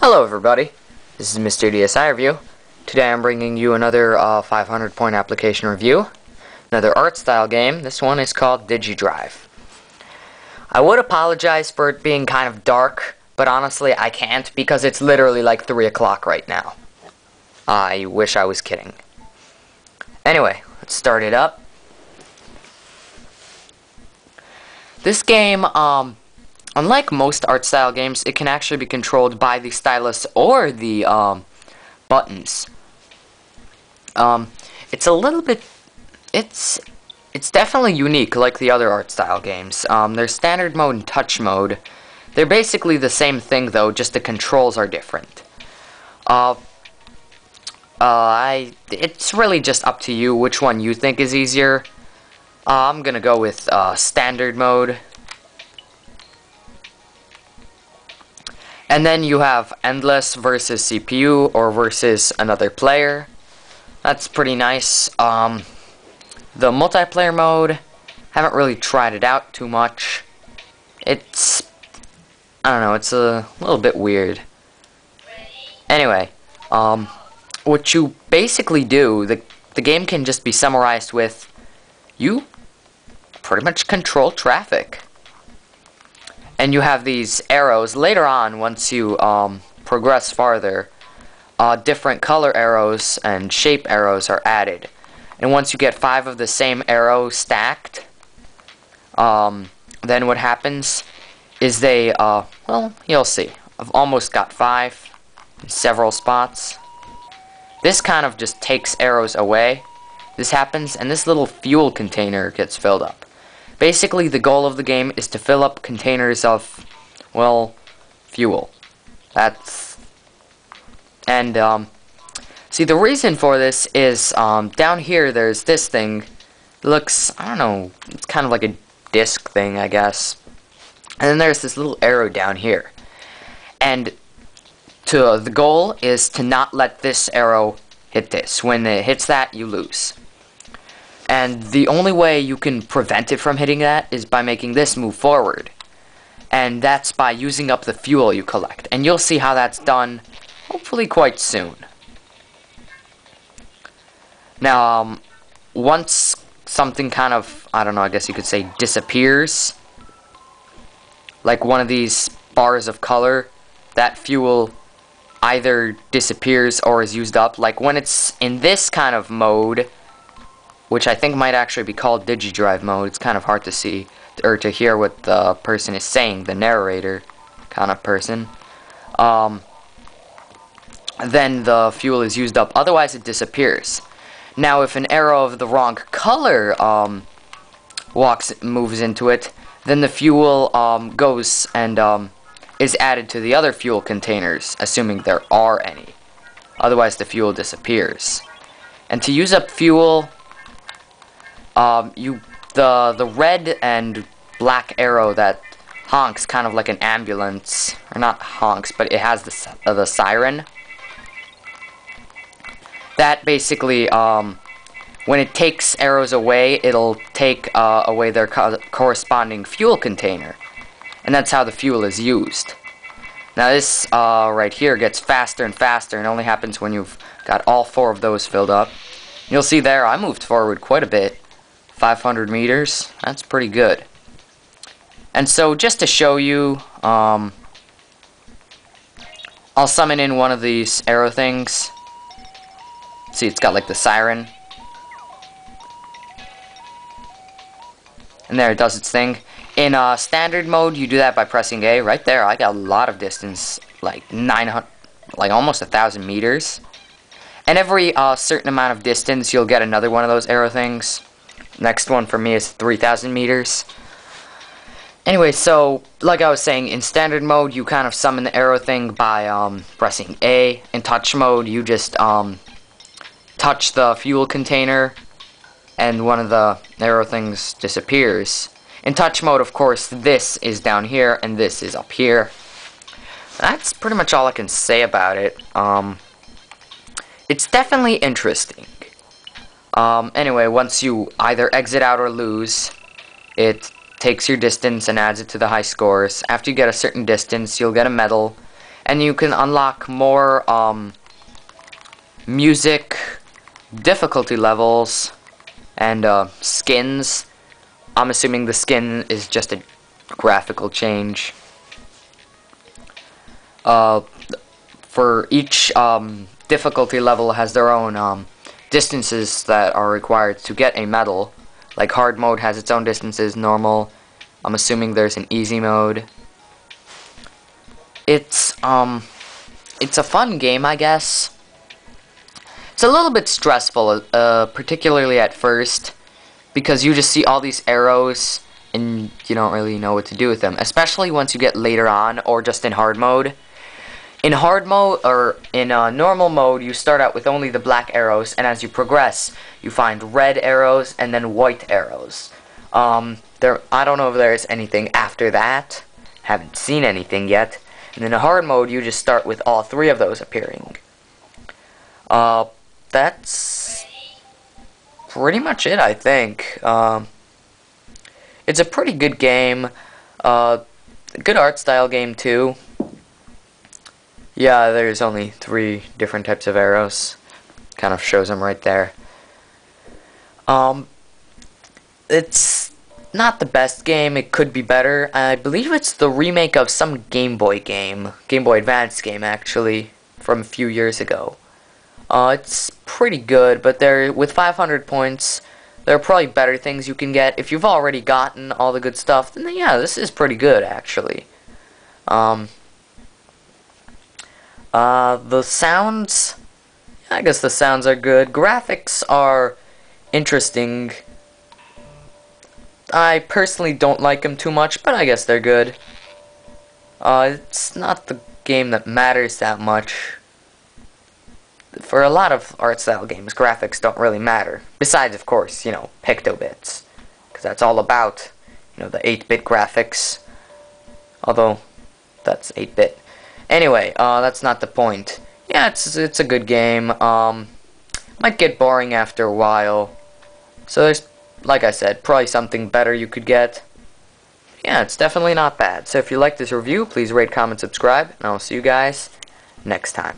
Hello everybody, this is Mr. DSI Review. Today I'm bringing you another 500 point application review. Another art style game. This one is called Digidrive. I would apologize for it being kind of dark, but honestly I can't because it's literally like 3 o'clock right now. I wish I was kidding. Anyway, let's start it up. This game, unlike most art style games, it can actually be controlled by the stylus or the buttons. It's a little bit, it's definitely unique like the other art style games. There's standard mode and touch mode. They're basically the same thing though, just the controls are different. It's really just up to you which one you think is easier. I'm gonna go with standard mode. And then you have endless versus CPU or versus another player. That's pretty nice. The multiplayer mode, haven't really tried it out too much. It's, I don't know, it's a little bit weird. Anyway, what you basically do, the game can just be summarized with, you pretty much control traffic. And you have these arrows. Later on, once you progress farther, different color arrows and shape arrows are added. And once you get 5 of the same arrow stacked, then what happens is they, well, you'll see. I've almost got 5 in several spots. This kind of just takes arrows away. This happens, and this little fuel container gets filled up. Basically, the goal of the game is to fill up containers of, well, fuel. See, the reason for this is, down here there's this thing. It looks, I don't know, it's kind of like a disc thing, I guess. And then there's this little arrow down here. And the goal is to not let this arrow hit this. When it hits that, you lose. And the only way you can prevent it from hitting that is by making this move forward. And that's by using up the fuel you collect. And you'll see how that's done, hopefully quite soon. Now, once something kind of, I don't know, I guess you could say disappears, like one of these bars of color, that fuel either disappears or is used up. Like when it's in this kind of mode, which I think might actually be called Digidrive mode. It's kind of hard to see or to hear what the person is saying, the narrator kind of person. Then the fuel is used up. Otherwise, it disappears. Now, if an arrow of the wrong color moves into it, then the fuel goes and is added to the other fuel containers, assuming there are any. Otherwise, the fuel disappears. And to use up fuel, the red and black arrow that honks kind of like an ambulance, or not honks, but it has the siren. That basically, when it takes arrows away, it'll take away their corresponding fuel container, and that's how the fuel is used. Now this right here gets faster and faster, and only happens when you've got all 4 of those filled up. You'll see there, I moved forward quite a bit. 500 meters, that's pretty good. And so just to show you, I'll summon in one of these arrow things. See, it's got like the siren. And there, it does its thing. In standard mode, you do that by pressing A. Right there, I got a lot of distance, like 900, like almost 1,000 meters. And every certain amount of distance, you'll get another one of those arrow things. Next one for me is 3,000 meters. Anyway, so, like I was saying, in standard mode, you kind of summon the arrow thing by pressing A. In touch mode, you just touch the fuel container, and one of the arrow things disappears. In touch mode, of course, this is down here, and this is up here. That's pretty much all I can say about it. It's definitely interesting. Anyway, once you either exit out or lose, it takes your distance and adds it to the high scores. After you get a certain distance, you'll get a medal, and you can unlock more music difficulty levels and skins. I'm assuming the skin is just a graphical change. For each difficulty level has their own distances that are required to get a medal. Like hard mode has its own distances, normal. I'm assuming there's an easy mode. It's a fun game, I guess. It's a little bit stressful, particularly at first, because you just see all these arrows and you don't really know what to do with them, especially once you get later on or just in hard mode. In hard mode, or in normal mode, you start out with only the black arrows, and as you progress, you find red arrows and then white arrows. I don't know if there's anything after that. Haven't seen anything yet. And in a hard mode, you just start with all three of those appearing. That's pretty much it, I think. It's a pretty good game. Good art style game, too. Yeah, there's only 3 different types of arrows. Kind of shows them right there. It's not the best game. It could be better. I believe it's the remake of some Game Boy game. Game Boy Advance game, actually, from a few years ago. It's pretty good, but with 500 points, there are probably better things you can get. If you've already gotten all the good stuff, then yeah, this is pretty good, actually. The sounds, I guess the sounds are good. Graphics are interesting. I personally don't like them too much, but I guess they're good. It's not the game that matters that much. For a lot of art style games, graphics don't really matter. Besides, of course, you know, pictobits. Because that's all about, you know, the 8-bit graphics. Although, that's 8-bit. Anyway, that's not the point. Yeah, it's a good game. Might get boring after a while. So there's, like I said, probably something better you could get. Yeah, it's definitely not bad. So if you like this review, please rate, comment, subscribe, and I'll see you guys next time.